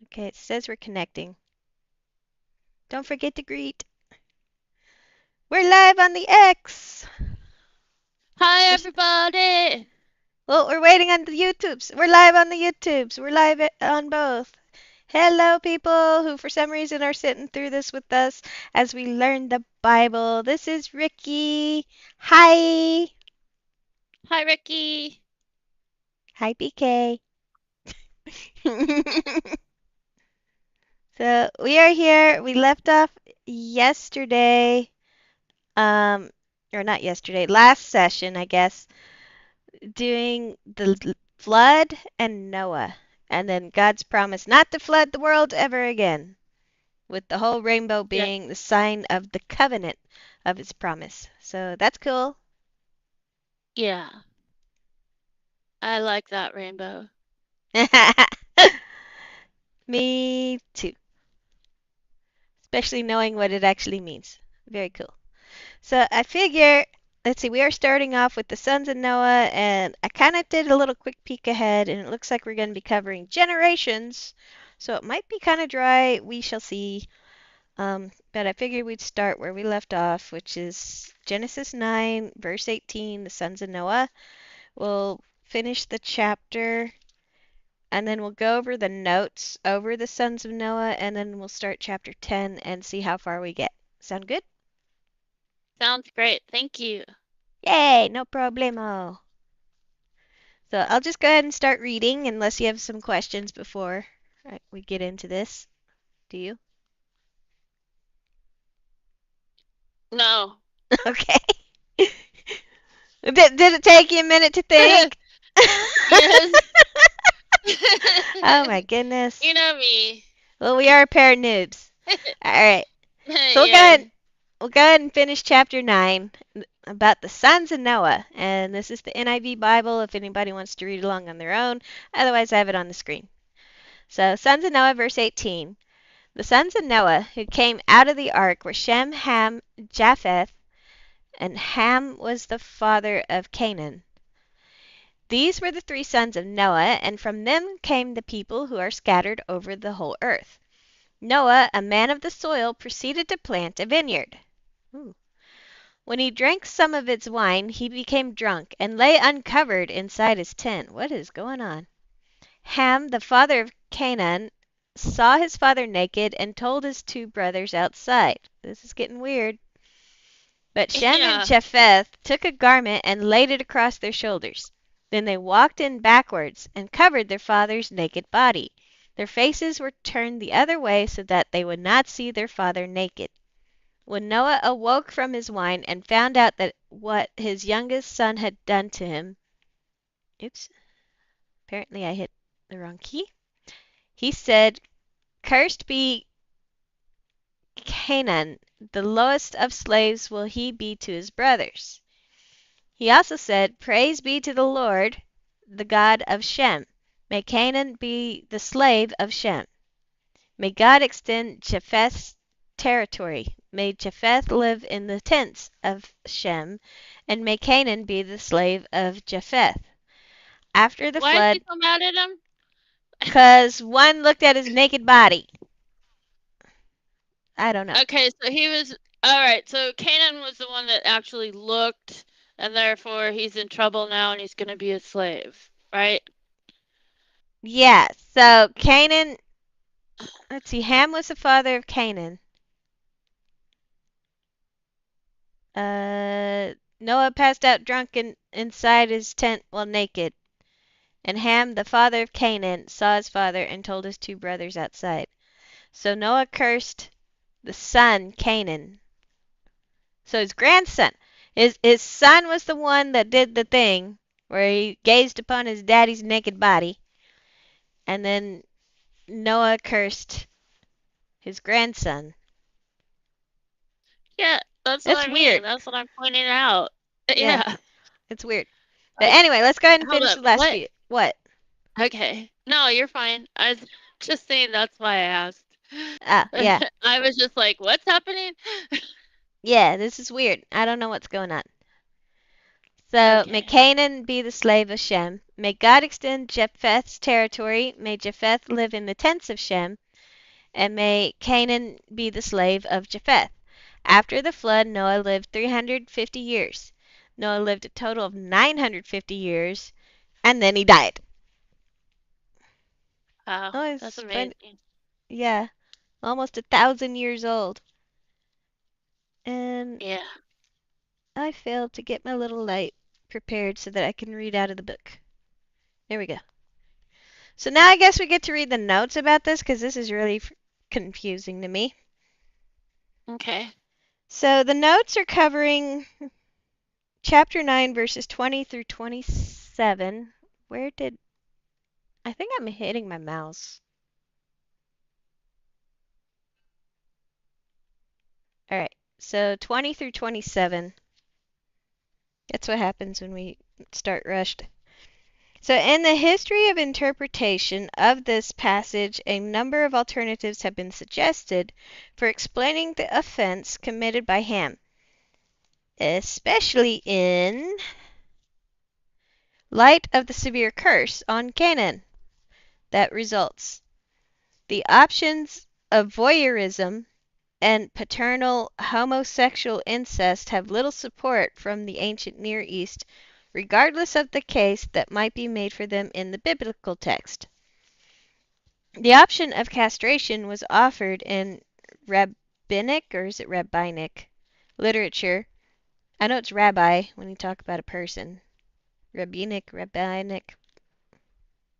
Okay, it says we're connecting. Don't forget to greet. We're live on the X. Hi, We're, everybody. well, we're waiting on the YouTubes. We're live on the YouTubes. We're live on both. Hello, people who for some reason are sitting through this with us as we learn the Bible. This is Ricky. Hi. Hi, Ricky. Hi, BK. So we are here. We left off yesterday, um, or not yesterday, last session, I guess, doing the flood and Noah, and then God's promise not to flood the world ever again, with the whole rainbow Yeah, being the sign of the covenant of his promise. So that's cool. yeah. I like that rainbow. Me too, especially knowing what it actually means. Very cool. So I figure, let's see, we are starting off with the sons of Noah, and I kind of did a little quick peek ahead, and it looks like we're going to be covering generations. So it might be kind of dry. We shall see. But I figured we'd start where we left off, which is Genesis 9, verse 18, the sons of Noah. We'll finish the chapter, and then we'll go over the notes over the sons of Noah, and then we'll start chapter 10 and see how far we get. Sound good? Sounds great. Thank you. Yay, no problemo. So I'll just go ahead and start reading unless you have some questions before we get into this. Do you? No. Okay. Did it take you a minute to think? Yes. Oh my goodness. You know me. Well, we are a pair of noobs. All right. So Yeah. we'll go ahead and finish chapter 9 about the sons of Noah. And this is the NIV Bible if anybody wants to read along on their own. Otherwise, I have it on the screen. So, sons of Noah, verse 18. The sons of Noah who came out of the ark were Shem, Ham, Japheth, and Ham was the father of Canaan. These were the three sons of Noah, and from them came the people who are scattered over the whole earth. Noah, a man of the soil, proceeded to plant a vineyard. Ooh. When he drank some of its wine, he became drunk and lay uncovered inside his tent. What is going on? Ham, the father of Canaan, saw his father naked and told his two brothers outside. This is getting weird. But Shem and Yeah. Japheth took a garment and laid it across their shoulders. Then they walked in backwards and covered their father's naked body. Their faces were turned the other way so that they would not see their father naked. When Noah awoke from his wine and found out that what his youngest son had done to him, oops, apparently I hit the wrong key. He said, "Cursed be Canaan, the lowest of slaves will he be to his brothers." He also said, "Praise be to the Lord, the God of Shem. May Canaan be the slave of Shem. May God extend Japheth's territory. May Japheth live in the tents of Shem, and may Canaan be the slave of Japheth." After the Why is he flood, so mad at him? because one looked at his naked body. I don't know. Okay, so he was. Alright, so Canaan was the one that actually looked, and therefore he's in trouble now and he's going to be a slave, right? Yeah, so Canaan, let's see, Ham was the father of Canaan. Noah passed out drunk inside his tent while naked. And Ham, the father of Canaan, saw his father and told his two brothers outside. So Noah cursed the son Canaan. So his grandson, his son was the one that did the thing where he gazed upon his daddy's naked body, and then Noah cursed his grandson. Yeah, that's what That's I mean. weird. That's what I'm pointing out. Yeah, Yeah. it's weird. But Like, anyway, let's go ahead and hold finish up. the last What? few. What? Okay. No, you're fine. I was just saying that's why I asked. Ah, yeah. I was just like, what's happening? Yeah, this is weird. I don't know what's going on. So may Okay. Canaan be the slave of Shem. May God extend Japheth's territory. May Japheth live in the tents of Shem. And may Canaan be the slave of Japheth. After the flood, Noah lived 350 years. Noah lived a total of 950 years, and then he died. Wow, Oh, that's it's fun. amazing. Yeah, almost 1,000 years old. And Yeah. I failed to get my little light prepared so that I can read out of the book. There we go. So now I guess we get to read the notes about this because this is really confusing to me. Okay. So the notes are covering chapter 9, verses 20 through 27. Where did. I think I'm hitting my mouse. Alright, so 20 through 27. That's what happens when we start rushed. So, in the history of interpretation of this passage, a number of alternatives have been suggested for explaining the offense committed by Ham, especially in light of the severe curse on Canaan that results. The options of voyeurism and paternal homosexual incest have little support from the ancient Near East, regardless of the case that might be made for them in the biblical text. The option of castration was offered in rabbinic, or is it rabbinic, literature. I know it's rabbi when you talk about a person. Rabbinic, I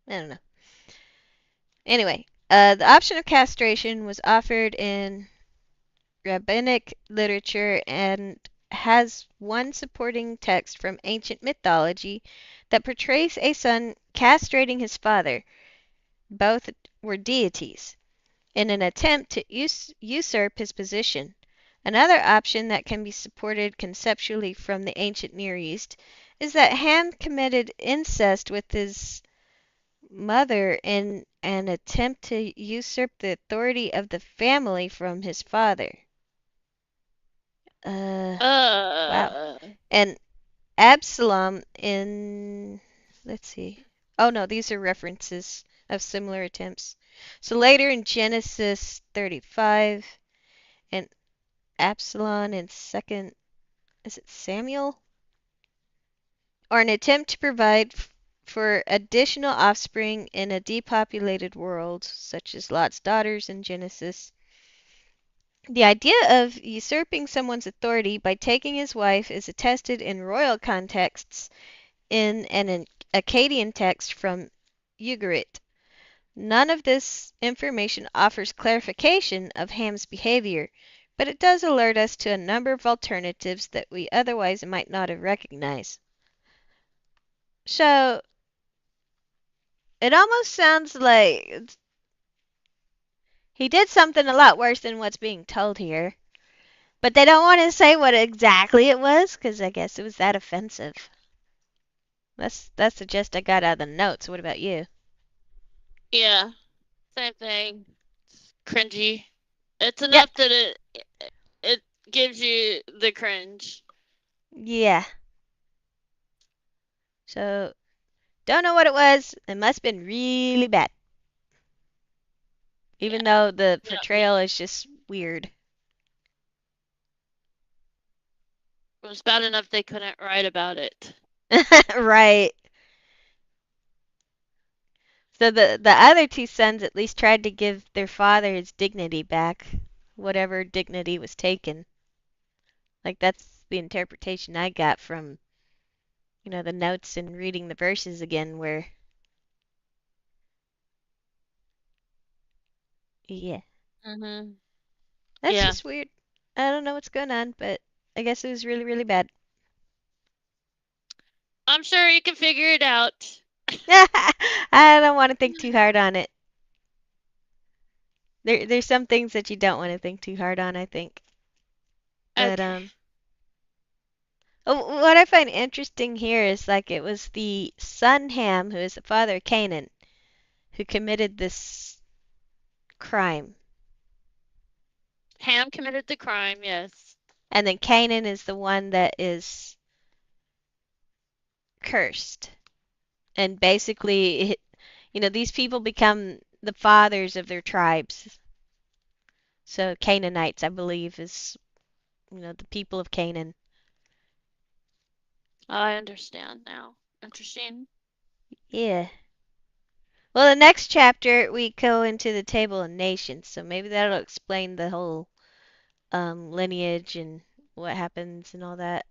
don't know. Anyway, the option of castration was offered in rabbinic literature and has one supporting text from ancient mythology that portrays a son castrating his father. Both were deities, in an attempt to usurp his position. Another option that can be supported conceptually from the ancient Near East is that Ham committed incest with his mother in an attempt to usurp the authority of the family from his father. Uh, wow. Uh. And Absalom in, let's see. Oh no, these are references of similar attempts. So later in Genesis 35 and Absalom in second, is it Samuel? Or an attempt to provide for additional offspring in a depopulated world, such as Lot's daughters in Genesis. The idea of usurping someone's authority by taking his wife is attested in royal contexts in an Akkadian text from Ugarit. None of this information offers clarification of Ham's behavior, but it does alert us to a number of alternatives that we otherwise might not have recognized. So, it almost sounds like he did something a lot worse than what's being told here. But they don't want to say what exactly it was, because I guess it was that offensive. That's the gist I got out of the notes. What about you? Yeah. Same thing. It's cringy. It's Yep. enough that it gives you the cringe. Yeah. So, don't know what it was. It must have been really bad. Yeah. Even though the No, portrayal is just weird. it was bad enough they couldn't write about it. Right. So the other two sons at least tried to give their father his dignity back, whatever dignity was taken. Like that's the interpretation I got from, the notes and reading the verses again where yeah. Mhm. That's Yeah. just weird. I don't know what's going on, but I guess it was really, really bad. I'm sure you can figure it out. I don't want to think too hard on it. There's some things that you don't want to think too hard on, I think. But Okay. what I find interesting here is like it was the son Ham, who is the father of Canaan, who committed this crime. Ham committed the crime, yes. And then Canaan is the one that is cursed. And basically, these people become the fathers of their tribes. So Canaanites, I believe, is, the people of Canaan. I understand now. Interesting. Yeah. Well, the next chapter we go into the table of nations, so maybe that'll explain the whole lineage and what happens and all that.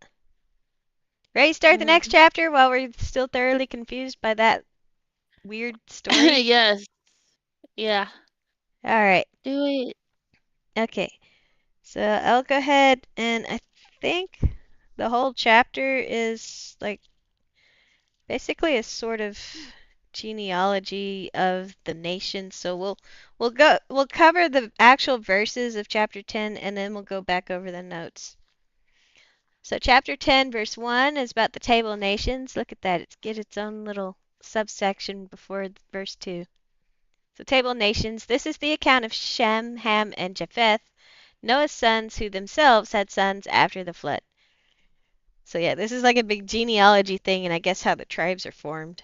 Ready to start the next Hmm. chapter while we're still thoroughly confused by that weird story? Yes. Yeah. All right. Do it. Okay. So I'll go ahead and I think the whole chapter is like basically a sort of genealogy of the nation. So we'll cover the actual verses of chapter 10 and then we'll go back over the notes. So chapter 10 verse 1 is about the table of nations. Look at that. It's get its own little subsection before verse 2. So table of nations, this is the account of Shem, Ham, and Japheth, Noah's sons who themselves had sons after the flood. So yeah, this is like a big genealogy thing and I guess how the tribes are formed.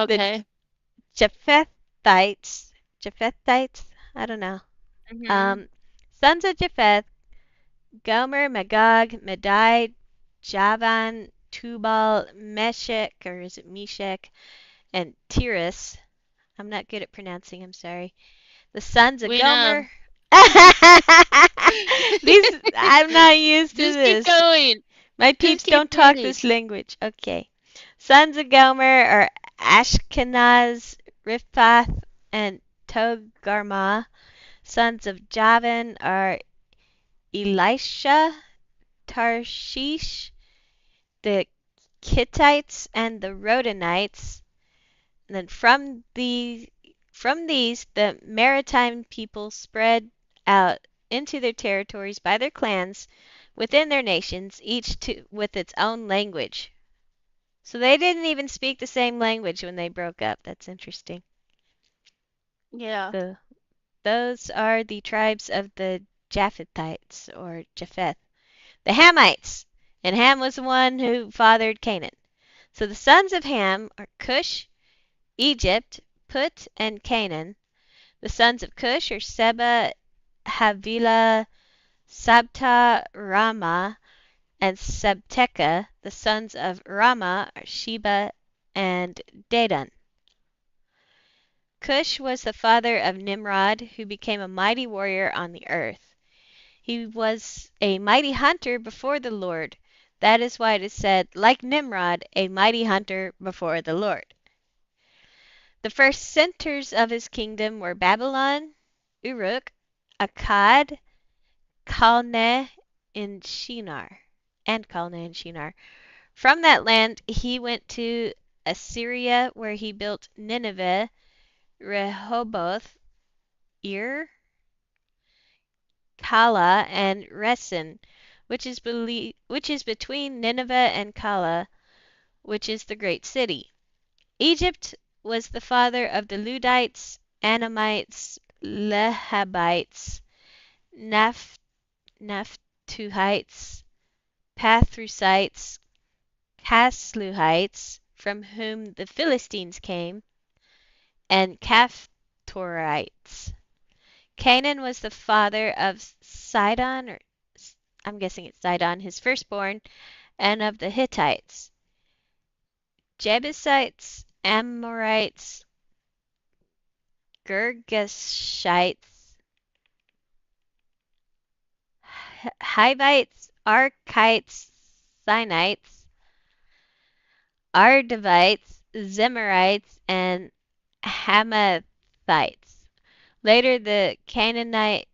The Okay. Japhethites, Japhethites, I don't know. Hmm. Um, Sons of Japheth, Gomer, Magog, Madai, Javan, Tubal, Meshech, or is it Meshech, and Tiras. I'm not good at pronouncing, I'm sorry. The sons of We know. Gomer. These, I'm not used to Just keep this. going. My Just peeps keep don't talk reading. this language. Okay. Sons of Gomer are Ashkenaz, Riphath, and Togarmah. Sons of Javan are Elisha, Tarshish, the Kittites, and the Rodanites. And then from these the maritime people spread out into their territories by their clans within their nations, each with its own language. So they didn't even speak the same language when they broke up. That's interesting. Yeah. So those are the tribes of the Japhethites or Japheth. The Hamites. And Ham was the one who fathered Canaan. So the sons of Ham are Cush, Egypt, Put, and Canaan. The sons of Cush are Seba, Havilah, Sabta, Rama, and Sabteka. The sons of Rama are Sheba and Dedan. Cush was the father of Nimrod, who became a mighty warrior on the earth. He was a mighty hunter before the Lord. That is why it is said, like Nimrod, a mighty hunter before the Lord. The first centers of his kingdom were Babylon, Uruk, Akkad, Calneh, and Shinar. From that land he went to Assyria, where he built Nineveh, Rehoboth, Ir, Kala, and Resen, which is between Nineveh and Kala, which is the great city. Egypt was the father of the Ludites, Anamites, Lehabites, Naph- Naphtuhites, Pathrusites, Casluhites, from whom the Philistines came, and Caphtorites. Canaan was the father of Sidon, or I'm guessing it's Sidon, his firstborn, and of the Hittites, Jebusites, Amorites, Girgashites, Hivites, Arkites, Sinites, Ardavites, Zemarites, and Hamathites. Later, the Canaanite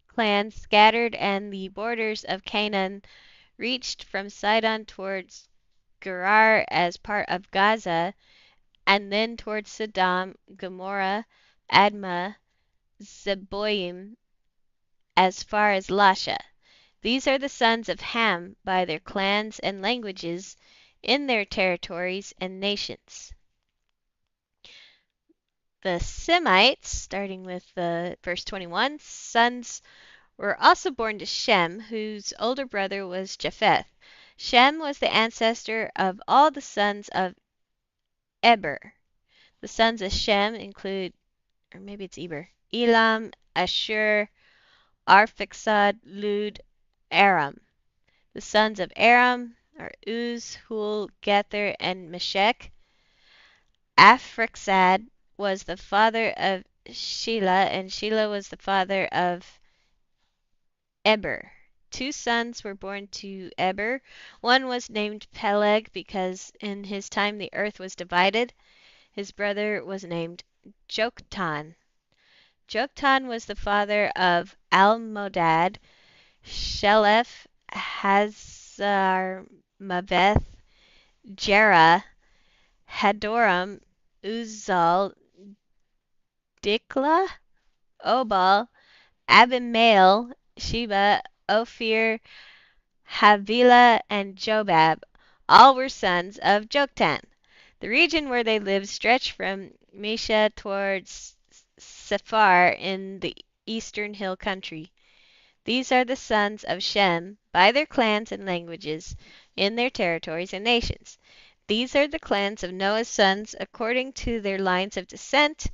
clans scattered, and the borders of Canaan reached from Sidon towards Gerar as part of Gaza, and then towards Sodom, Gomorrah, Admah, Zeboim, as far as Lasha. These are the sons of Ham by their clans and languages in their territories and nations. The Semites, starting with verse 21, sons were also born to Shem, whose older brother was Japheth. Shem was the ancestor of all the sons of Eber. The sons of Shem include, or maybe it's Eber, Elam, Ashur, Arphaxad, Lud, Aram. The sons of Aram are Uz, Hul, Gether, and Meshech. Arphaxad was the father of Shelah, and Shelah was the father of Eber. Two sons were born to Eber. One was named Peleg because in his time the earth was divided. His brother was named Joktan. Joktan was the father of Almodad, Sheleph, Hazarmaveth, Jerah, Hadoram, Uzal, Dikla, Obal, Abimael, Sheba, Ophir, Havilah, and Jobab. All were sons of Joktan. The region where they lived stretched from Mesha towards Sephar in the eastern hill country. These are the sons of Shem by their clans and languages, in their territories and nations. These are the clans of Noah's sons according to their lines of descent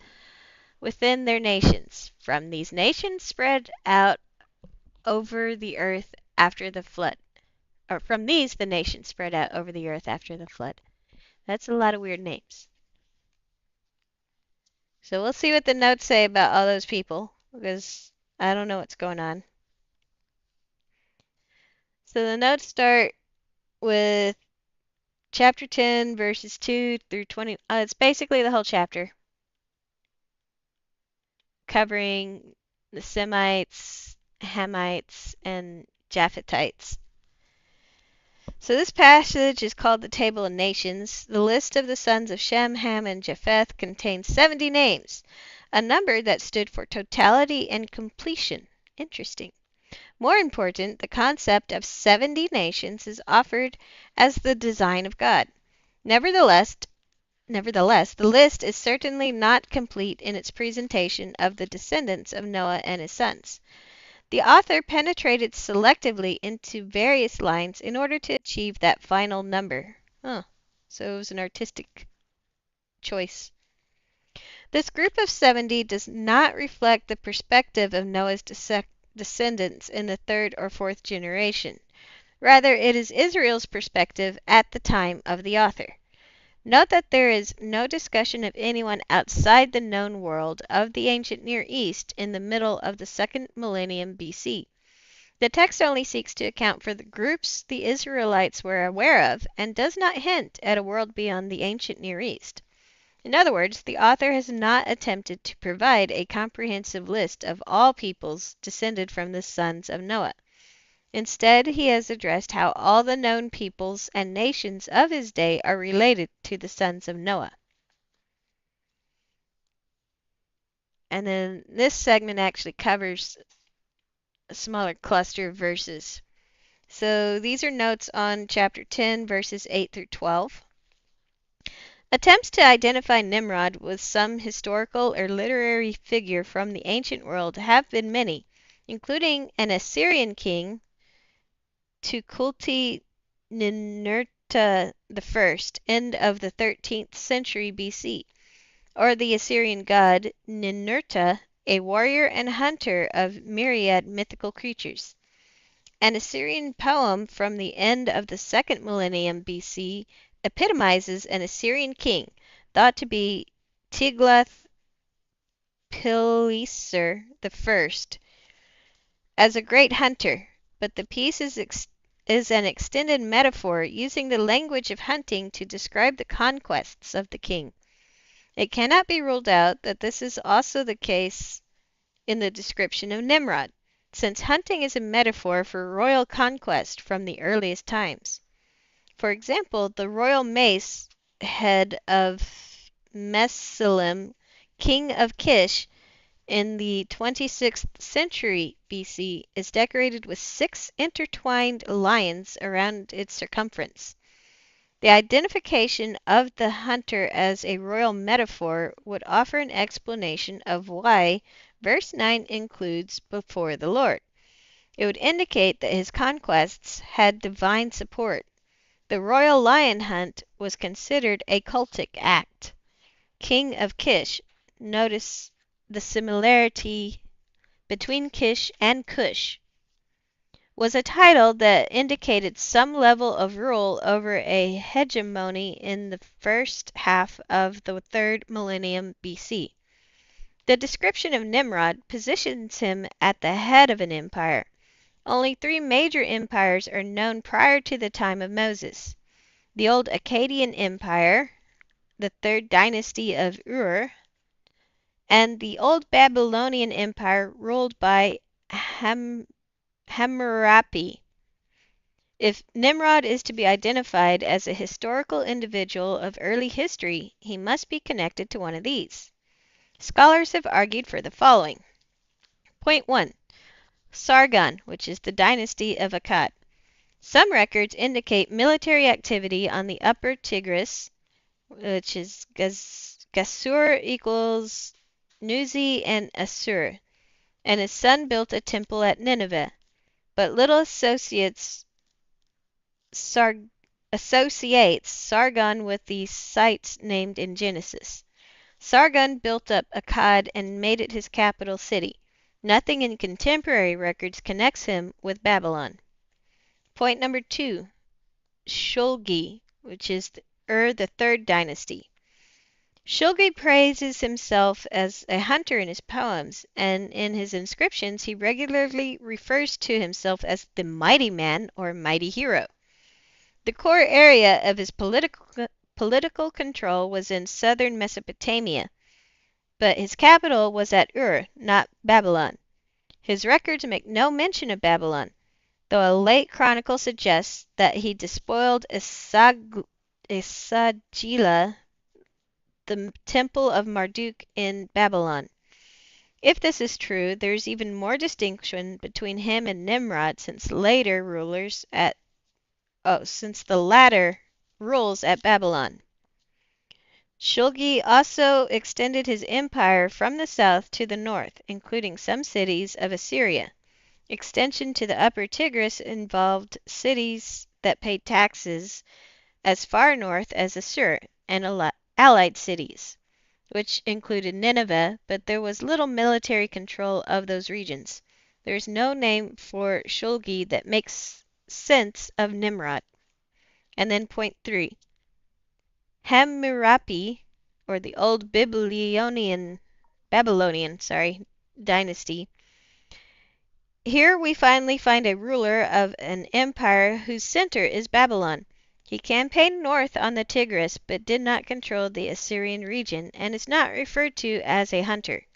within their nations. From these nations spread out over the earth after the flood. Or from these the nations spread out over the earth after the flood. That's a lot of weird names. So we'll see what the notes say about all those people, because I don't know what's going on. So the notes start with chapter 10, verses 2 through 20. It's basically the whole chapter, covering the Semites, Hamites, and Japhethites. So this passage is called the Table of Nations. The list of the sons of Shem, Ham, and Japheth contains 70 names, a number that stood for totality and completion. Interesting. More important, the concept of 70 nations is offered as the design of God. Nevertheless, the list is certainly not complete in its presentation of the descendants of Noah and his sons. The author penetrated selectively into various lines in order to achieve that final number. Huh. So it was an artistic choice. This group of 70 does not reflect the perspective of Noah's descendants in the third or fourth generation. Rather, it is Israel's perspective at the time of the author. Note that there is no discussion of anyone outside the known world of the ancient Near East in the middle of the second millennium BC. The text only seeks to account for the groups the Israelites were aware of and does not hint at a world beyond the ancient Near East. In other words, the author has not attempted to provide a comprehensive list of all peoples descended from the sons of Noah. Instead, he has addressed how all the known peoples and nations of his day are related to the sons of Noah. And then this segment actually covers a smaller cluster of verses. So these are notes on chapter 10, verses 8 through 12. Attempts to identify Nimrod with some historical or literary figure from the ancient world have been many, including an Assyrian king, Tukulti Ninurta I, end of the 13th century BC, or the Assyrian god Ninurta, a warrior and hunter of myriad mythical creatures. An Assyrian poem from the end of the second millennium BC epitomizes an Assyrian king, thought to be Tiglath-Pileser I, as a great hunter, but the piece is an extended metaphor using the language of hunting to describe the conquests of the king. It cannot be ruled out that this is also the case in the description of Nimrod, since hunting is a metaphor for royal conquest from the earliest times. For example, the royal mace head of Mesalim, king of Kish, in the 26th century BC, is decorated with 6 intertwined lions around its circumference. The identification of the hunter as a royal metaphor would offer an explanation of why verse 9 includes before the Lord. It would indicate that his conquests had divine support, The royal lion hunt was considered a cultic act. King of Kish, notice the similarity between Kish and Cush, was a title that indicated some level of rule over a hegemony in the first half of the third millennium BC. The description of Nimrod positions him at the head of an empire. Only three major empires are known prior to the time of Moses: the old Akkadian Empire, the third dynasty of Ur, and the old Babylonian Empire ruled by Hammurabi. If Nimrod is to be identified as a historical individual of early history, he must be connected to one of these. Scholars have argued for the following. Point 1. Sargon, which is the dynasty of Akkad. Some records indicate military activity on the upper Tigris, which is Gasur equals Nuzi and Assur, and his son built a temple at Nineveh, but little associates Sargon with the sites named in Genesis. Sargon built up Akkad and made it his capital city. Nothing in contemporary records connects him with Babylon. Point number 2. Shulgi, which is the third dynasty. Shulgi praises himself as a hunter in his poems, and in his inscriptions he regularly refers to himself as the mighty man or mighty hero. The core area of his political control was in southern Mesopotamia, but his capital was at Ur, not Babylon. His records make no mention of Babylon, though a late chronicle suggests that he despoiled Esagila, the temple of Marduk in Babylon. If this is true, there is even more distinction between him and Nimrod, since the latter rules at Babylon. Shulgi also extended his empire from the south to the north, including some cities of Assyria. Extension to the upper Tigris involved cities that paid taxes as far north as Assur and allied cities, which included Nineveh, but there was little military control of those regions. There is no name for Shulgi that makes sense of Nimrod. And then point 3. Hammurapi, or the old Babylonian dynasty. Here we finally find a ruler of an empire whose center is Babylon. He campaigned north on the Tigris, but did not control the Assyrian region, and is not referred to as a hunter.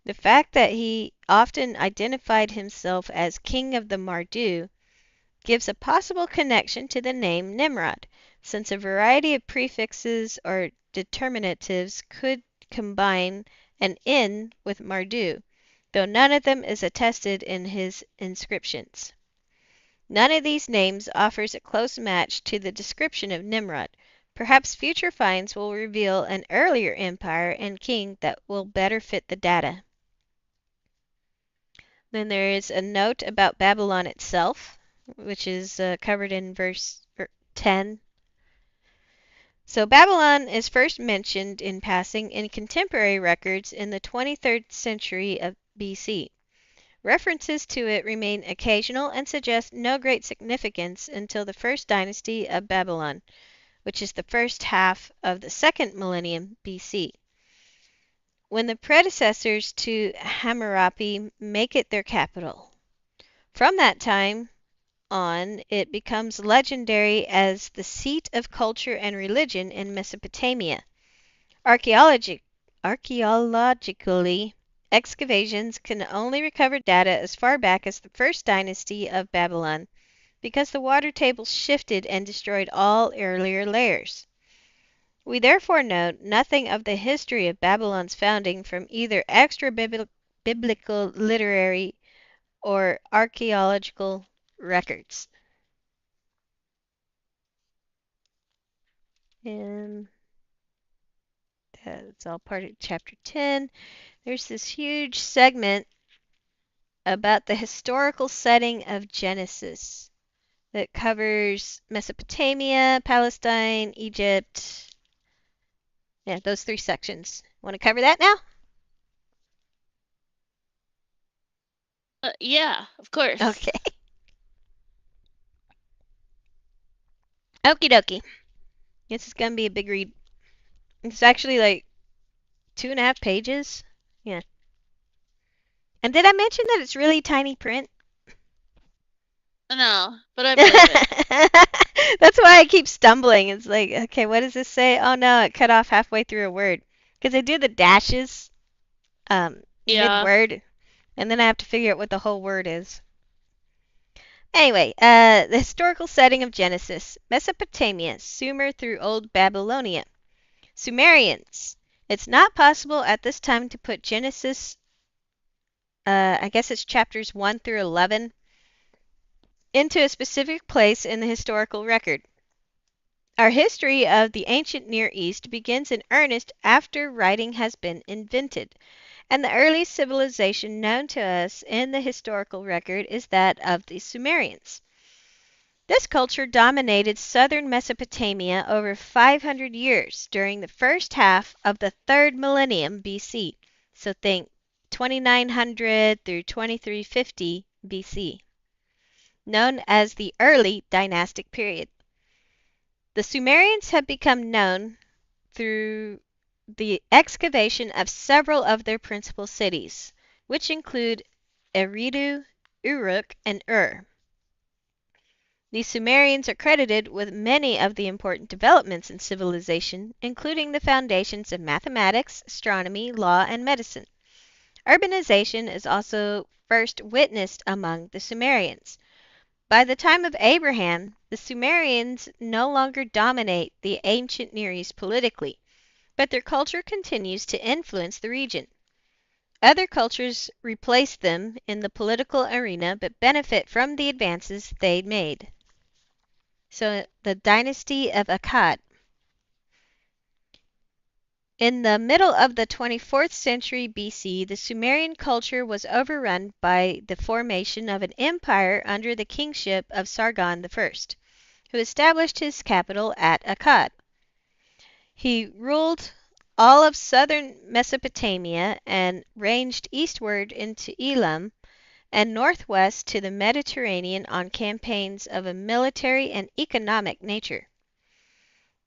The fact that he often identified himself as king of the Mardu gives a possible connection to the name Nimrod, since a variety of prefixes or determinatives could combine an "in" with Mardu, though none of them is attested in his inscriptions. None of these names offers a close match to the description of Nimrod. Perhaps future finds will reveal an earlier empire and king that will better fit the data. Then there is a note about Babylon itself, which is covered in verse 10. So Babylon is first mentioned in passing in contemporary records in the 23rd century of BC. References to it remain occasional and suggest no great significance until the first dynasty of Babylon, which is the first half of the second millennium BC, when the predecessors to Hammurapi make it their capital. From that time on, it becomes legendary as the seat of culture and religion in Mesopotamia. Archaeologically, excavations can only recover data as far back as the first dynasty of Babylon, because the water table shifted and destroyed all earlier layers. We therefore know nothing of the history of Babylon's founding from either extra-biblical literary or archaeological records. And that's all part of chapter 10. There's this huge segment about the historical setting of Genesis. that covers Mesopotamia, Palestine, Egypt. Yeah, those three sections. Want to cover that now? Yeah, of course. Okay. Okie dokie. This is going to be a big read. It's actually like 2.5 pages. Yeah. And did I mention that it's really tiny print? No, but I believe it. That's why I keep stumbling. It's like, okay, what does this say? Oh no, it cut off halfway through a word. Because I do the dashes Yeah. mid-word, and then I have to figure out what the whole word is. Anyway, the historical setting of Genesis: Mesopotamia, Sumer through Old Babylonia. Sumerians. It's not possible at this time to put Genesis, I guess it's chapters 1 through 11, into a specific place in the historical record. Our history of the ancient Near East begins in earnest after writing has been invented, and the earliest civilization known to us in the historical record is that of the Sumerians. This culture dominated southern Mesopotamia over 500 years during the first half of the third millennium BC. So think 2900 through 2350 BC, known as the early dynastic period. The Sumerians have become known through the excavation of several of their principal cities, which include Eridu, Uruk, and Ur. The Sumerians are credited with many of the important developments in civilization, including the foundations of mathematics, astronomy, law, and medicine. Urbanization is also first witnessed among the Sumerians. By the time of Abraham, the Sumerians no longer dominate the ancient Near East politically, but their culture continues to influence the region. Other cultures replace them in the political arena but benefit from the advances they made. So, the dynasty of Akkad. In the middle of the 24th century BC, the Sumerian culture was overrun by the formation of an empire under the kingship of Sargon I, who established his capital at Akkad. He ruled all of southern Mesopotamia and ranged eastward into Elam and northwest to the Mediterranean on campaigns of a military and economic nature.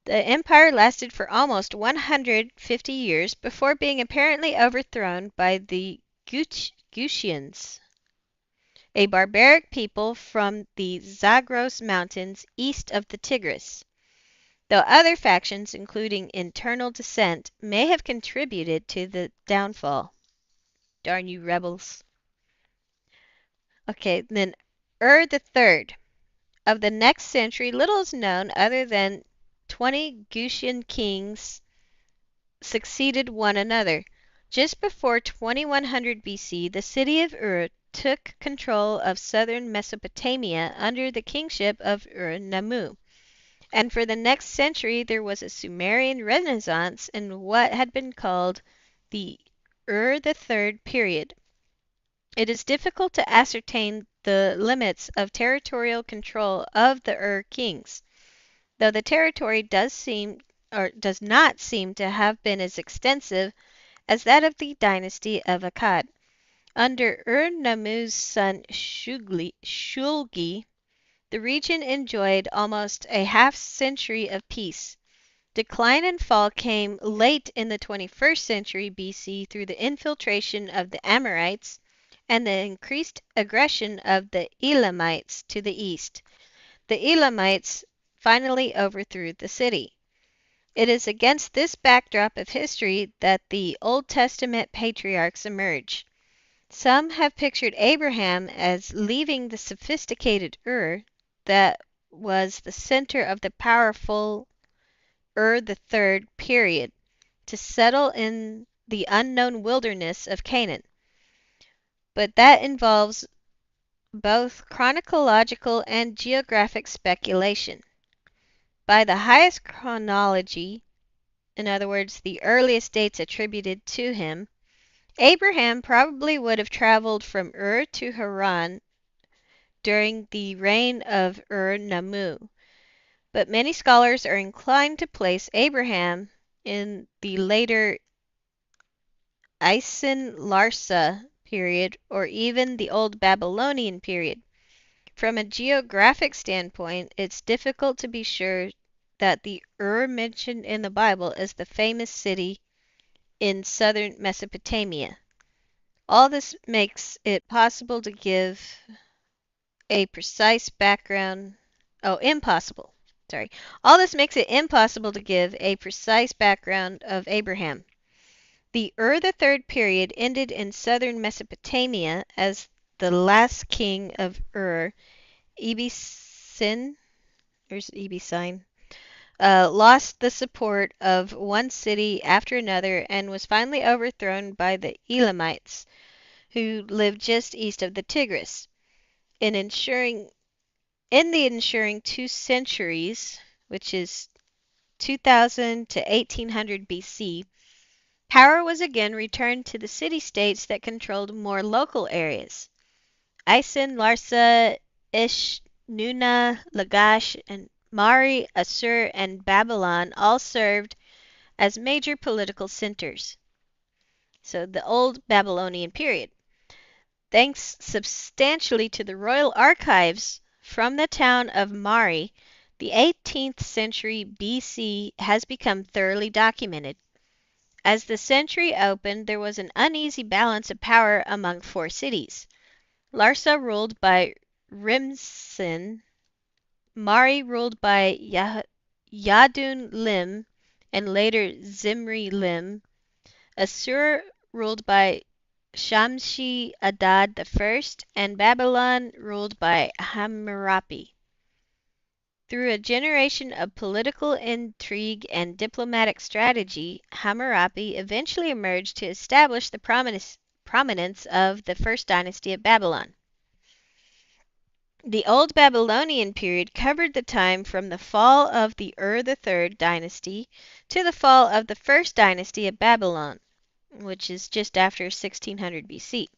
The empire lasted for almost 150 years before being apparently overthrown by the Gutians, a barbaric people from the Zagros Mountains east of the Tigris, though other factions, including internal dissent, may have contributed to the downfall. Darn you rebels. Okay, then Ur the Third. Of the next century, little is known other than 20 Gutian kings succeeded one another. Just before 2100 BC, the city of Ur took control of southern Mesopotamia under the kingship of Ur-Nammu, and for the next century there was a Sumerian renaissance in what had been called the Ur the Third period. It is difficult to ascertain the limits of territorial control of the Ur kings, though the territory does not seem to have been as extensive as that of the dynasty of Akkad. Under Ur-Nammu's son Shulgi, the region enjoyed almost a half-century of peace. Decline and fall came late in the 21st century BC through the infiltration of the Amorites and the increased aggression of the Elamites to the east. The Elamites finally overthrew the city. It is against this backdrop of history that the Old Testament patriarchs emerge. Some have pictured Abraham as leaving the sophisticated Ur that was the center of the powerful Ur the Third period to settle in the unknown wilderness of Canaan. But that involves both chronological and geographic speculation. By the highest chronology, in other words, the earliest dates attributed to him, Abraham probably would have traveled from Ur to Haran during the reign of Ur-Nammu, but many scholars are inclined to place Abraham in the later Isin-Larsa period or even the Old Babylonian period. From a geographic standpoint, it's difficult to be sure that the Ur mentioned in the Bible is the famous city in southern Mesopotamia. All this makes it possible to give a precise background. Oh, impossible. Sorry. All this makes it impossible to give a precise background of Abraham. The Ur the Third period ended in southern Mesopotamia as the last king of Ur, Ebisin, there's Ebisin, lost the support of one city after another and was finally overthrown by the Elamites, who lived just east of the Tigris. In the ensuing 2 centuries, which is 2000 to 1800 BC, power was again returned to the city-states that controlled more local areas. Isin, Larsa, Ish, Nuna, Lagash, and Mari, Assur, and Babylon all served as major political centers. So the Old Babylonian period. Thanks substantially to the royal archives from the town of Mari, the 18th century BC has become thoroughly documented. As the century opened, there was an uneasy balance of power among 4 cities. Larsa ruled by Rimsin, Mari ruled by Yadun Lim, and later Zimri Lim. Assur ruled by Shamshi Adad I, and Babylon ruled by Hammurapi. Through a generation of political intrigue and diplomatic strategy, Hammurapi eventually emerged to establish the prominence of the first dynasty of Babylon. The Old Babylonian period covered the time from the fall of the Ur III dynasty to the fall of the first dynasty of Babylon, which is just after 1600 BC.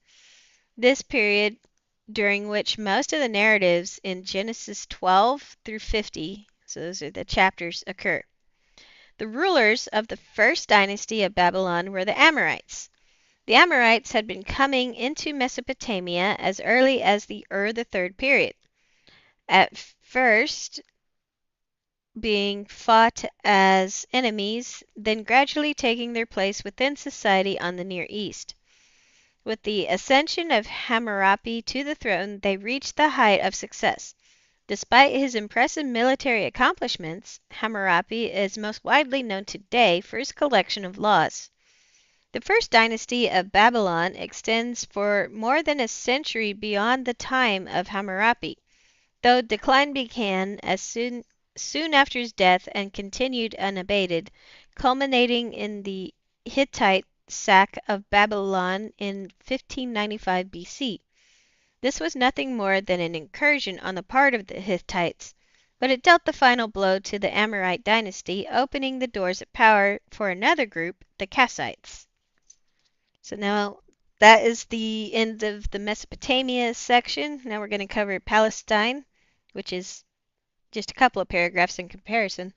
This period, during which most of the narratives in Genesis 12 through 50, so those are the chapters, occur. The rulers of the first dynasty of Babylon were the Amorites. The Amorites had been coming into Mesopotamia as early as the Ur III period, at first being fought as enemies, then gradually taking their place within society on the Near East. With the ascension of Hammurapi to the throne, they reached the height of success. Despite his impressive military accomplishments, Hammurapi is most widely known today for his collection of laws. The first dynasty of Babylon extends for more than a century beyond the time of Hammurapi, though decline began as soon after his death and continued unabated, culminating in the Hittite sack of Babylon in 1595 BC. This was nothing more than an incursion on the part of the Hittites, but it dealt the final blow to the Amorite dynasty, opening the doors of power for another group, the Kassites. So now that is the end of the Mesopotamia section. Now we're going to cover Palestine, which is just a couple of paragraphs in comparison.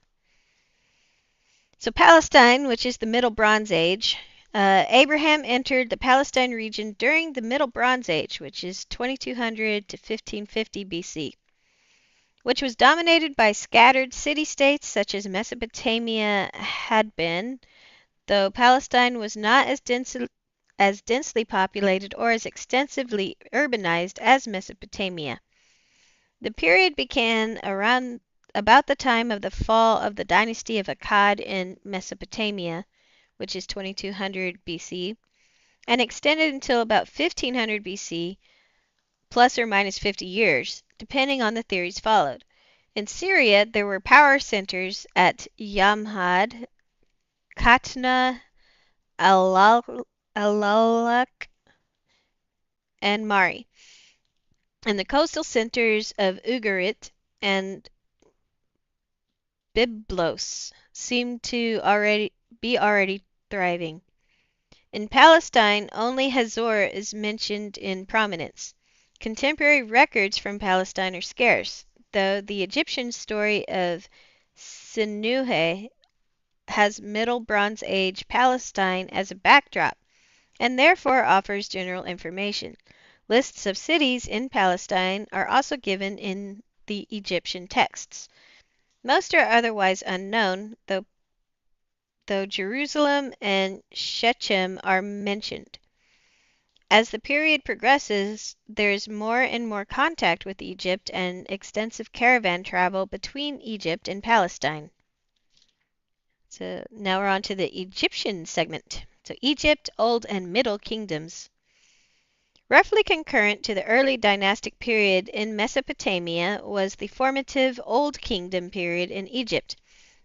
So Palestine, which is the Middle Bronze Age, Abraham entered the Palestine region during the Middle Bronze Age, which is 2200 to 1550 BC, which was dominated by scattered city-states such as Mesopotamia had been, though Palestine was not as densely populated or as extensively urbanized as Mesopotamia. The period began around about the time of the fall of the dynasty of Akkad in Mesopotamia, which is 2200 BC, and extended until about 1500 BC, plus or minus 50 years, depending on the theories followed. In Syria, there were power centers at Yamhad, Katna, Alalak, and Mari, and the coastal centers of Ugarit and Byblos seem to be already thriving. In Palestine, only Hazor is mentioned in prominence. Contemporary records from Palestine are scarce, though the Egyptian story of Sinuhe has Middle Bronze Age Palestine as a backdrop, and therefore offers general information. Lists of cities in Palestine are also given in the Egyptian texts. Most are otherwise unknown, though Jerusalem and Shechem are mentioned. As the period progresses, there is more and more contact with Egypt and extensive caravan travel between Egypt and Palestine. So now we're on to the Egyptian segment. So Egypt, Old and Middle Kingdoms. Roughly concurrent to the early dynastic period in Mesopotamia was the formative Old Kingdom period in Egypt,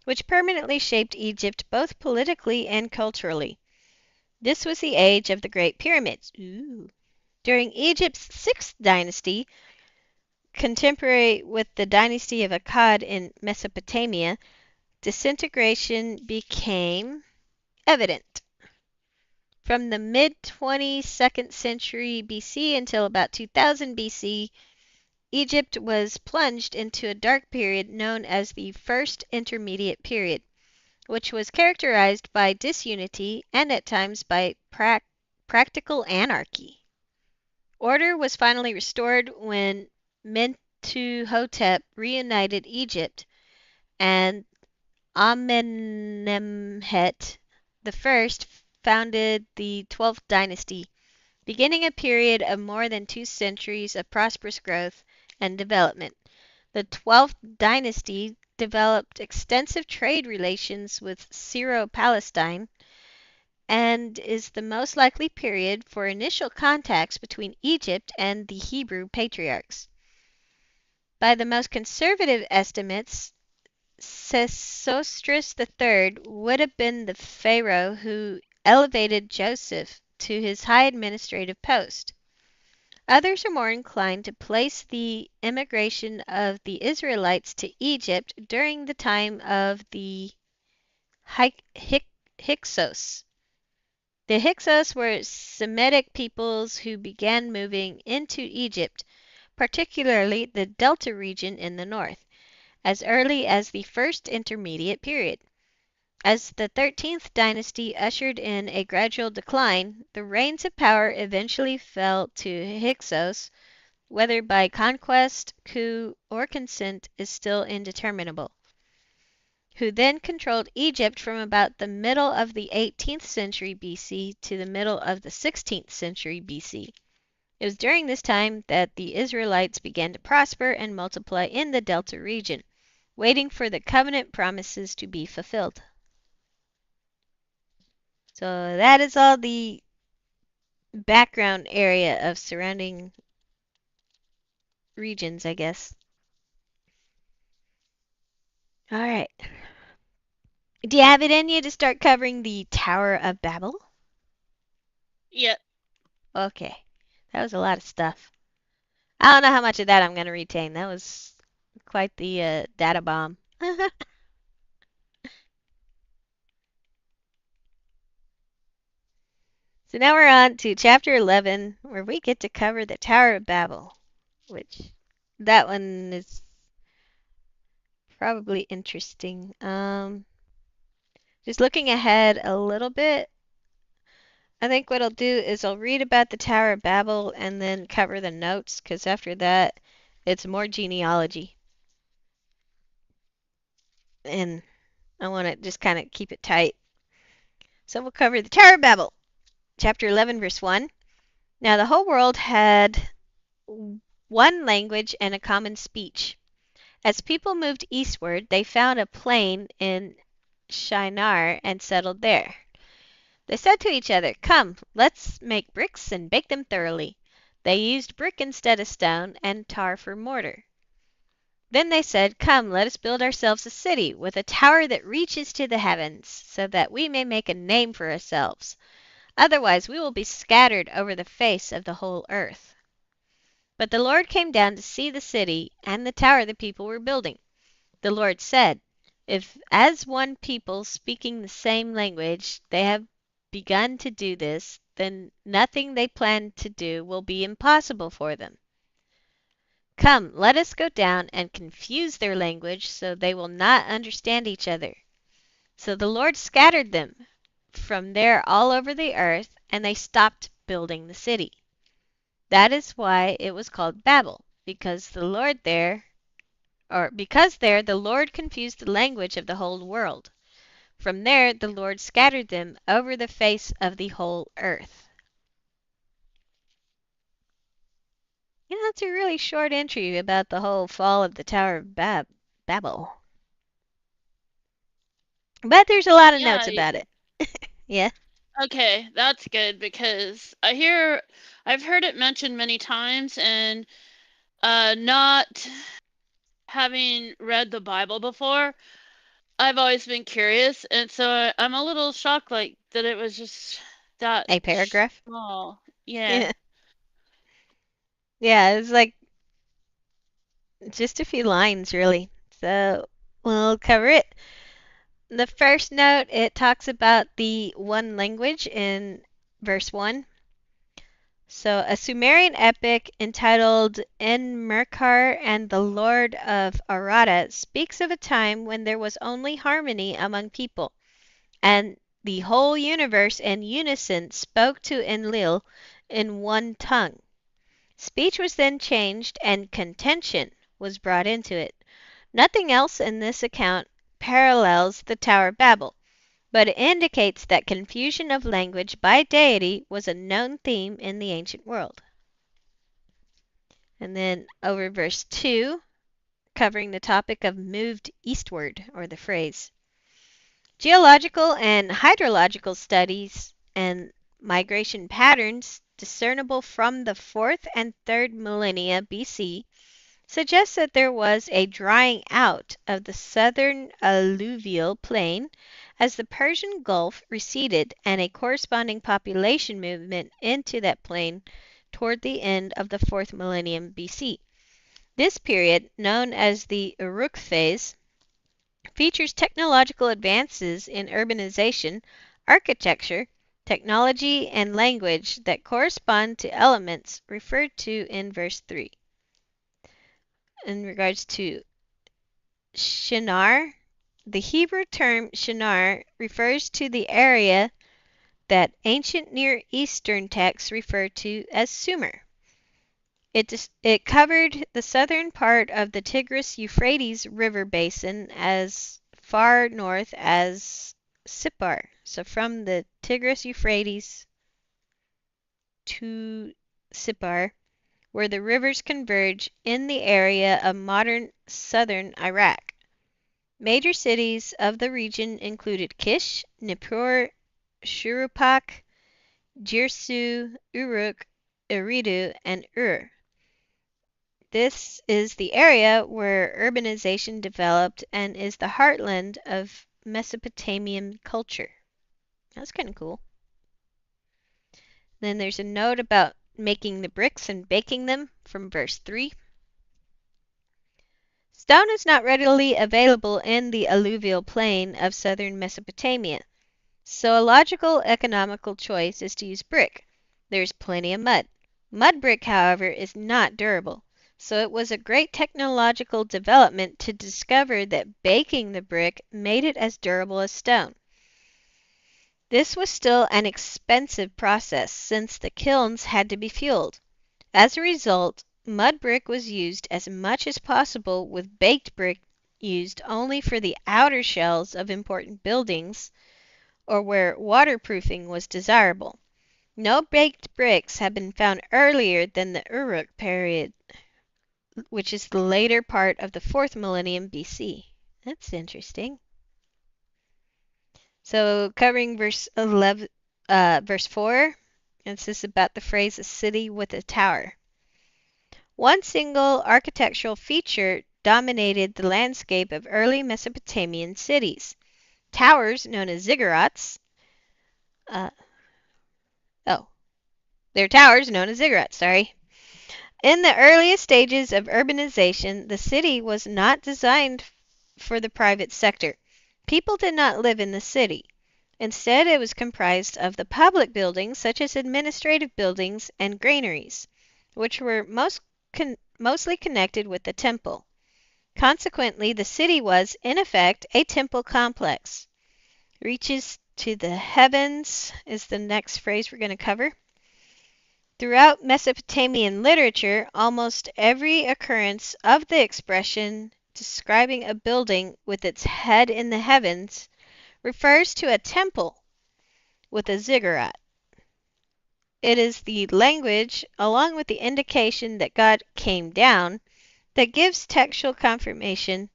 which permanently shaped Egypt both politically and culturally. This was the age of the Great Pyramids. Ooh. During Egypt's sixth dynasty, contemporary with the dynasty of Akkad in Mesopotamia, disintegration became evident. From the mid 22nd century BC until about 2000 BC, Egypt was plunged into a dark period known as the First Intermediate Period, which was characterized by disunity and at times by practical anarchy. Order was finally restored when Mentuhotep reunited Egypt, and Amenemhet I founded the 12th dynasty, beginning a period of more than 2 centuries of prosperous growth and development. The 12th dynasty developed extensive trade relations with Syro-Palestine and is the most likely period for initial contacts between Egypt and the Hebrew patriarchs. By the most conservative estimates, Sesostris III would have been the pharaoh who elevated Joseph to his high administrative post. Others are more inclined to place the immigration of the Israelites to Egypt during the time of the Hyksos. The Hyksos were Semitic peoples who began moving into Egypt, particularly the Delta region in the north, as early as the First Intermediate Period. As the 13th dynasty ushered in a gradual decline, the reins of power eventually fell to Hyksos. Whether by conquest, coup, or consent is still indeterminable, who then controlled Egypt from about the middle of the 18th century BC to the middle of the 16th century BC. It was during this time that the Israelites began to prosper and multiply in the Delta region, waiting for the covenant promises to be fulfilled. So that is all the background area of surrounding regions, I guess. All right. Do you have it in you to start covering the Tower of Babel? Yeah. Okay. That was a lot of stuff. I don't know how much of that I'm going to retain. That was quite the data bomb. So now we're on to chapter 11, where we get to cover the Tower of Babel, which that one is probably interesting. Just looking ahead a little bit, I think what I'll do is I'll read about the Tower of Babel and then cover the notes, because after that, it's more genealogy. And I want to just kind of keep it tight. So we'll cover the Tower of Babel, chapter 11, verse 1. Now the whole world had one language and a common speech. As people moved eastward, they found a plain in Shinar and settled there. They said to each other, "Come, let's make bricks and bake them thoroughly." They used brick instead of stone, and tar for mortar. Then they said, "Come, let us build ourselves a city with a tower that reaches to the heavens, so that we may make a name for ourselves. Otherwise we will be scattered over the face of the whole earth." But the Lord came down to see the city and the tower the people were building. The Lord said, "If as one people speaking the same language they have begun to do this, then nothing they plan to do will be impossible for them." Come, let us go down and confuse their language so they will not understand each other. So the Lord scattered them from there all over the earth, and they stopped building the city. That is why it was called Babel, because there the Lord confused the language of the whole world. From there the Lord scattered them over the face of the whole earth. Yeah, that's a really short entry about the whole fall of the Tower of Babel. But there's a lot of Yeah, notes about it. Yeah. okay, that's good because I've heard it mentioned many times, and not having read the Bible before, I've always been curious, and so I'm a little shocked, like, that it was just that A paragraph. small. Yeah. Yeah. Yeah, it's like just a few lines, really. So we'll cover it. The first note, it talks about the one language in verse 1. So, a Sumerian epic entitled En-Merkar and the Lord of Arada speaks of a time when there was only harmony among people, and the whole universe in unison spoke to Enlil in one tongue. Speech was then changed, and contention was brought into it. Nothing else in this account parallels the Tower of Babel, but it indicates that confusion of language by deity was a known theme in the ancient world. And then over verse 2, covering the topic of moved eastward, or the phrase. Geological and hydrological studies and migration patterns discernible from the 4th and 3rd millennia BC suggests that there was a drying out of the southern alluvial plain as the Persian Gulf receded and a corresponding population movement into that plain toward the end of the 4th millennium BC. This period, known as the Uruk phase, features technological advances in urbanization, architecture, technology, and language that correspond to elements referred to in verse 3. In regards to Shinar, the Hebrew term Shinar refers to the area that ancient Near Eastern texts refer to as Sumer. It covered the southern part of the Tigris-Euphrates river basin as far north as Sippar. So from the Tigris-Euphrates to Sippar, where the rivers converge in the area of modern southern Iraq. Major cities of the region included Kish, Nippur, Shuruppak, Jirsu, Uruk, Eridu, and Ur. This is the area where urbanization developed and is the heartland of Mesopotamian culture. That's kind of cool. Then there's a note about making the bricks and baking them from verse 3. Stone is not readily available in the alluvial plain of southern Mesopotamia, so a logical economical choice is to use brick. There's plenty of mud. Mud brick, however, is not durable, so it was a great technological development to discover that baking the brick made it as durable as stone. This was still an expensive process since the kilns had to be fueled. As a result, mud brick was used as much as possible, with baked brick used only for the outer shells of important buildings or where waterproofing was desirable. No baked bricks have been found earlier than the Uruk period, which is the later part of the 4th millennium BC. That's interesting. So covering verse 4, this is about the phrase "a city with a tower." One single architectural feature dominated the landscape of early Mesopotamian cities. Towers known as ziggurats. Uh, oh, they're towers known as ziggurats. Sorry. In the earliest stages of urbanization, the city was not designed for the private sector. People did not live in the city. Instead, it was comprised of the public buildings, such as administrative buildings and granaries, which were mostly connected with the temple. Consequently, the city was, in effect, a temple complex. Reaches to the heavens is the next phrase we're going to cover. Throughout Mesopotamian literature, almost every occurrence of the expression describing a building with its head in the heavens refers to a temple with a ziggurat. It is the language, along with the indication that God came down, that gives textual confirmation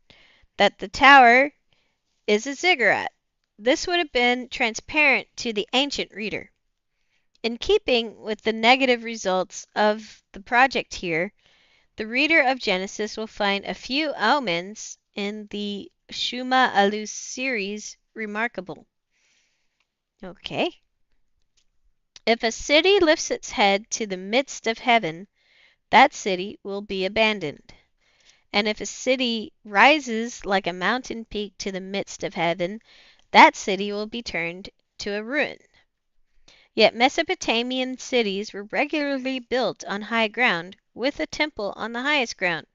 that the tower is a ziggurat. This would have been transparent to the ancient reader. In keeping with the negative results of the project here, the reader of Genesis will find a few omens in the Shuma Alus series remarkable. Okay. If a city lifts its head to the midst of heaven, that city will be abandoned. And if a city rises like a mountain peak to the midst of heaven, that city will be turned to a ruin. Yet Mesopotamian cities were regularly built on high ground, with a temple on the highest ground.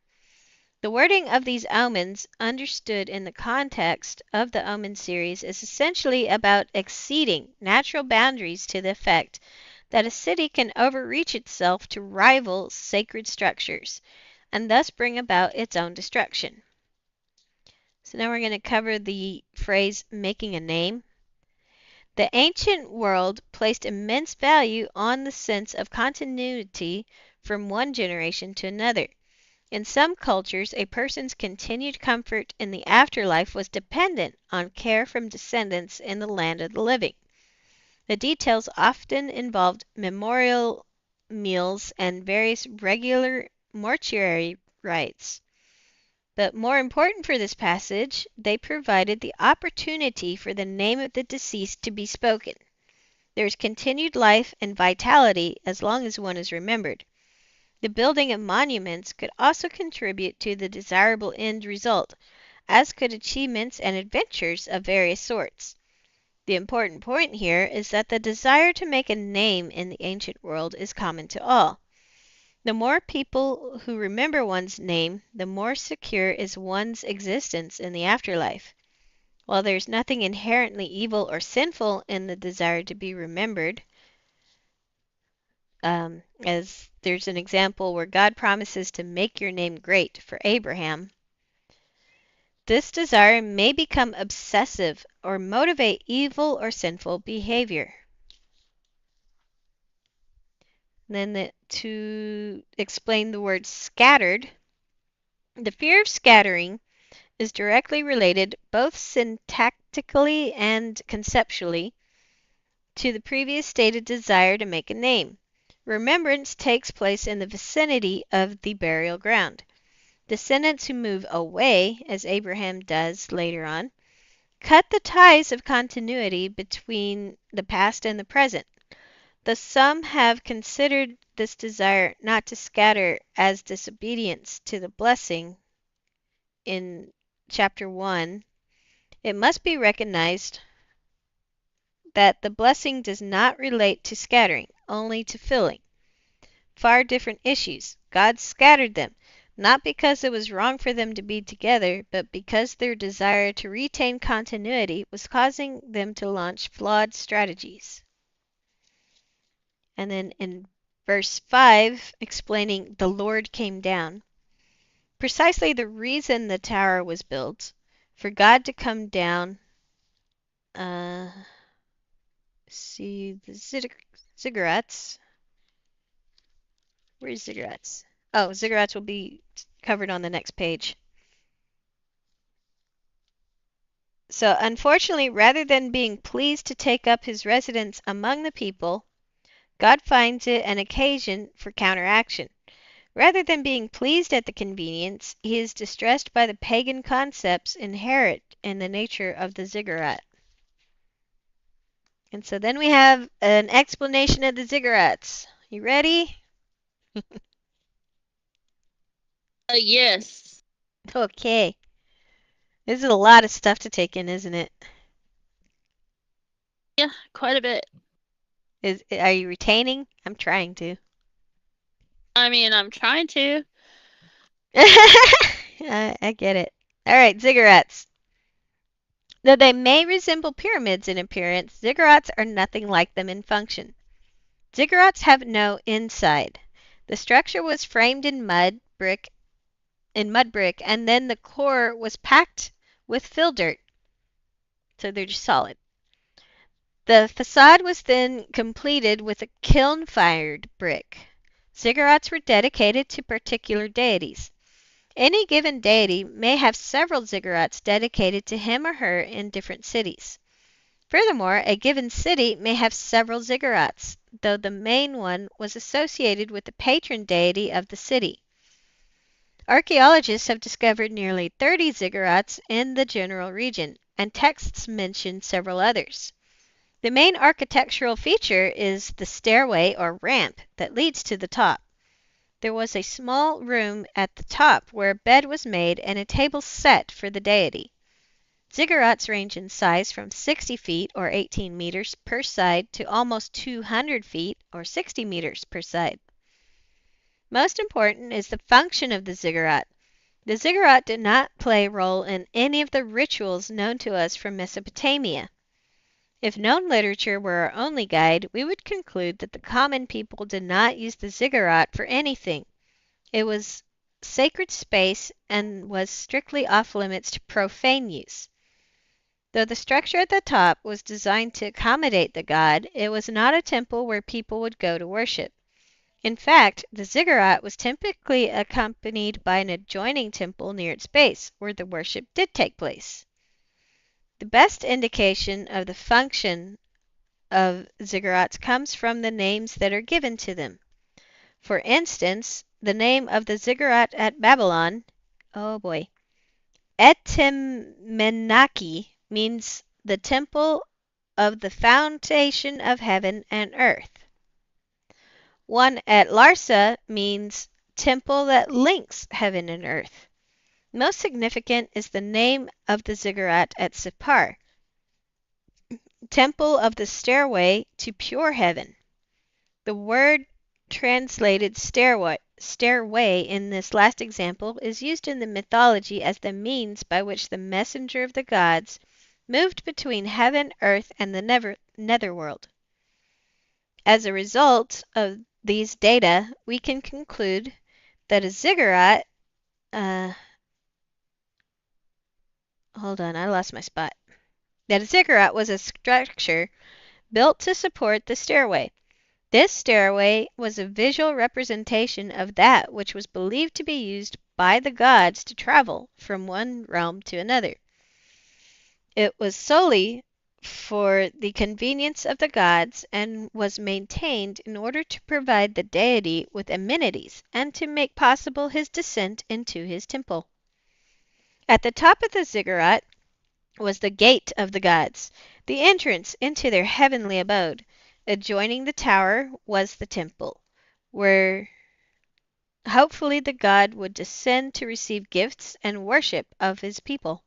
The wording of these omens, understood in the context of the omen series, is essentially about exceeding natural boundaries to the effect that a city can overreach itself to rival sacred structures, and thus bring about its own destruction. So now we're going to cover the phrase making a name. The ancient world placed immense value on the sense of continuity from one generation to another. In some cultures, a person's continued comfort in the afterlife was dependent on care from descendants in the land of the living. The details often involved memorial meals and various regular mortuary rites. But more important for this passage, they provided the opportunity for the name of the deceased to be spoken. There is continued life and vitality as long as one is remembered. The building of monuments could also contribute to the desirable end result, as could achievements and adventures of various sorts. The important point here is that the desire to make a name in the ancient world is common to all. The more people who remember one's name, the more secure is one's existence in the afterlife. While there's nothing inherently evil or sinful in the desire to be remembered, as there's an example where God promises to make your name great for Abraham, this desire may become obsessive or motivate evil or sinful behavior. To explain the word scattered, the fear of scattering is directly related, both syntactically and conceptually, to the previous stated desire to make a name. Remembrance takes place in the vicinity of the burial ground. Descendants who move away, as Abraham does later on, cut the ties of continuity between the past and the present. Thus some have considered this desire not to scatter as disobedience to the blessing in chapter 1. It must be recognized that the blessing does not relate to scattering, only to filling. Far different issues. God scattered them, not because it was wrong for them to be together, but because their desire to retain continuity was causing them to launch flawed strategies. And then in verse 5, explaining the Lord came down, precisely the reason the tower was built, for God to come down, see the ziggurats. Where's ziggurats? Oh, ziggurats will be covered on the next page. So, unfortunately, rather than being pleased to take up his residence among the people, God finds it an occasion for counteraction. Rather than being pleased at the convenience, he is distressed by the pagan concepts inherent in the nature of the ziggurat. And so then we have an explanation of the ziggurats. You ready? Yes. Okay. This is a lot of stuff to take in, isn't it? Yeah, quite a bit. Are you retaining? I'm trying to. I mean, I'm trying to. I get it. All right, ziggurats. Though they may resemble pyramids in appearance, ziggurats are nothing like them in function. Ziggurats have no inside. The structure was framed in mud brick, and then the core was packed with fill dirt, so they're just solid. The facade was then completed with a kiln-fired brick. Ziggurats were dedicated to particular deities. Any given deity may have several ziggurats dedicated to him or her in different cities. Furthermore, a given city may have several ziggurats, though the main one was associated with the patron deity of the city. Archaeologists have discovered nearly 30 ziggurats in the general region, and texts mention several others. The main architectural feature is the stairway or ramp that leads to the top. There was a small room at the top where a bed was made and a table set for the deity. Ziggurats range in size from 60 feet or 18 meters per side to almost 200 feet or 60 meters per side. Most important is the function of the ziggurat. The ziggurat did not play a role in any of the rituals known to us from Mesopotamia. If known literature were our only guide, we would conclude that the common people did not use the ziggurat for anything. It was sacred space and was strictly off limits to profane use. Though the structure at the top was designed to accommodate the god, it was not a temple where people would go to worship. In fact, the ziggurat was typically accompanied by an adjoining temple near its base, where the worship did take place. The best indication of the function of ziggurats comes from the names that are given to them. For instance, the name of the ziggurat at Babylon, oh boy, Etemenaki, means the temple of the foundation of heaven and earth. One at Larsa means temple that links heaven and earth. Most significant is the name of the ziggurat at Sippar, temple of the stairway to pure heaven. The word translated stairway in this last example is used in the mythology as the means by which the messenger of the gods moved between heaven, earth, and the netherworld. As a result of these data, we can conclude that a ziggurat, uh, hold on, I lost my spot. That a ziggurat was a structure built to support the stairway. This stairway was a visual representation of that which was believed to be used by the gods to travel from one realm to another. It was solely for the convenience of the gods and was maintained in order to provide the deity with amenities and to make possible his descent into his temple. At the top of the ziggurat was the gate of the gods, the entrance into their heavenly abode. Adjoining the tower was the temple, where hopefully the god would descend to receive gifts and worship of his people.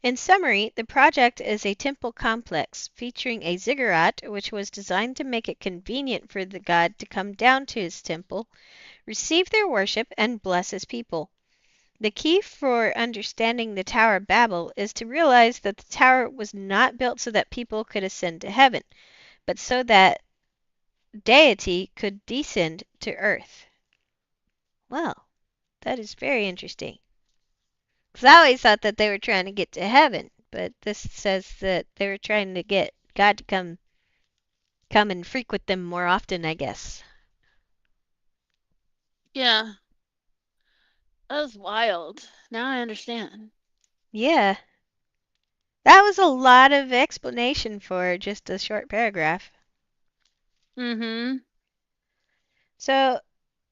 In summary, the project is a temple complex featuring a ziggurat which was designed to make it convenient for the god to come down to his temple, receive their worship, and bless his people. The key for understanding the Tower of Babel is to realize that the tower was not built so that people could ascend to heaven, but so that deity could descend to earth. Well, that is very interesting. Because I always thought that they were trying to get to heaven, but this says that they were trying to get God to come and frequent them more often, I guess. Yeah, that was wild. Now I understand. Yeah, that was a lot of explanation for just a short paragraph. Mm-hmm. So,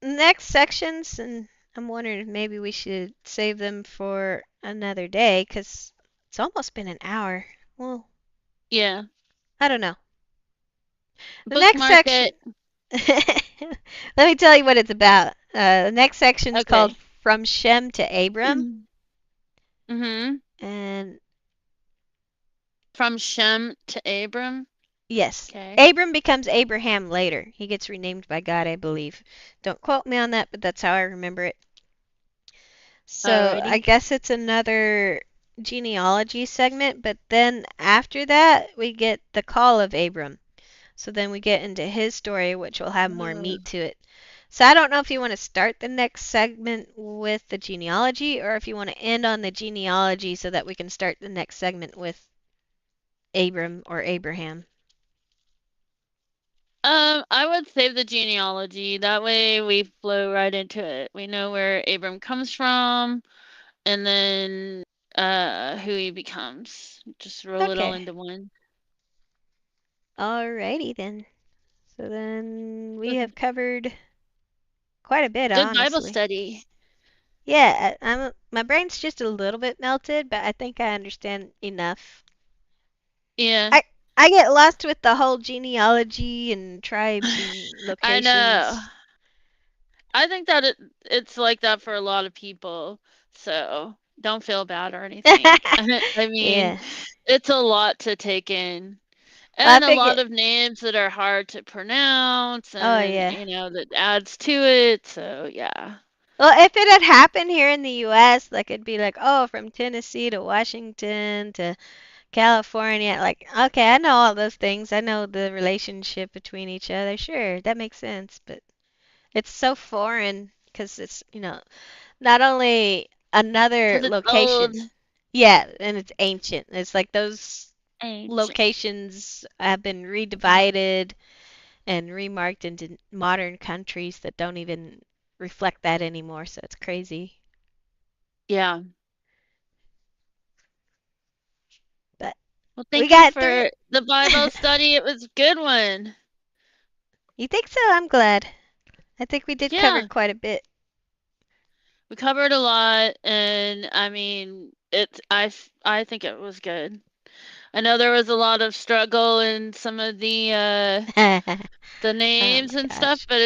next sections, and I'm wondering if maybe we should save them for another day, because it's almost been an hour. Well, Yeah. I don't know. The next Bookmark section, it. let me tell you what it's about. The next section is called Okay. From Shem to Abram. Mm-hmm. And From Shem to Abram. yes, Okay. Abram becomes Abraham later. He gets renamed by God, I believe. Don't quote me on that, but that's how I remember it. So I Alrighty. guess it's another genealogy segment, but then after that, we get the call of Abram. So then we get into his story, which will have more Uh, meat to it. So I don't know if you want to start the next segment with the genealogy or if you want to end on the genealogy so that we can start the next segment with Abram or Abraham. I would save the genealogy. That way we flow right into it. We know where Abram comes from and then who he becomes. Just roll it all Okay. into one. Alrighty then. So then we Good, have covered quite a bit, good Bible honestly. study. Yeah, my brain's just a little bit melted, but I think I understand enough. Yeah, I I get lost with the whole genealogy and tribes and I know. locations. I think that it's like that for a lot of people. So don't feel bad or anything. I mean, Yeah. it's a lot to take in. Well, I And a figure. lot of names that are hard to pronounce Oh and, yeah. you know, that adds to it. So, yeah. Well, if it had happened here in the U.S., like it'd be like, oh, from Tennessee to Washington to California. Like, okay, I know all those things. I know the relationship between each other. Sure, that makes sense. But it's so foreign because it's, not only another Because it's old, location. Yeah, and it's ancient. It's like those ancient. locations have been Yeah. redivided and remarked into modern countries that don't even reflect that anymore. So it's crazy. Yeah. But Well, we thank you got through. for the Bible study. It was a good one. You think so? I'm glad. I think we did cover Yeah. quite a bit. We covered a lot, and I mean, I think it was good. I know there was a lot of struggle in some of the Oh names my and stuff, gosh. but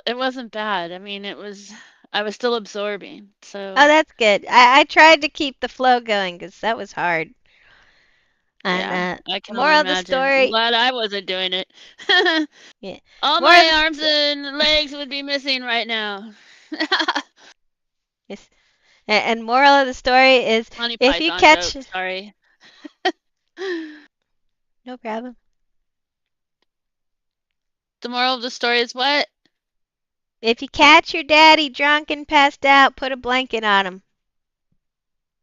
it wasn't bad. I mean, I was still absorbing. Oh, So, that's good. I tried to keep the flow going because that was hard. And yeah, I can only moral of the imagine. I'm story, glad I wasn't doing it. yeah. All Moral of my the arms sto- and legs would be missing right now. yes. And moral of the story is Monty if you Python catch, joke, sorry. no problem. The moral of the story is what? If you catch your daddy drunk and passed out, put a blanket on him.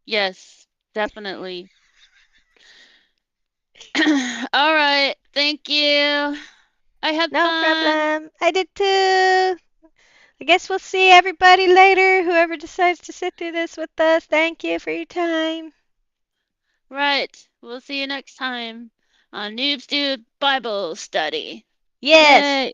Yes, definitely. All right, thank you. I had No fun. problem. I did too. I guess we'll see everybody later. Whoever decides to sit through this with us, thank you for your time. Right, we'll see you next time on Noobs Do Bible Study. Yes. Yay!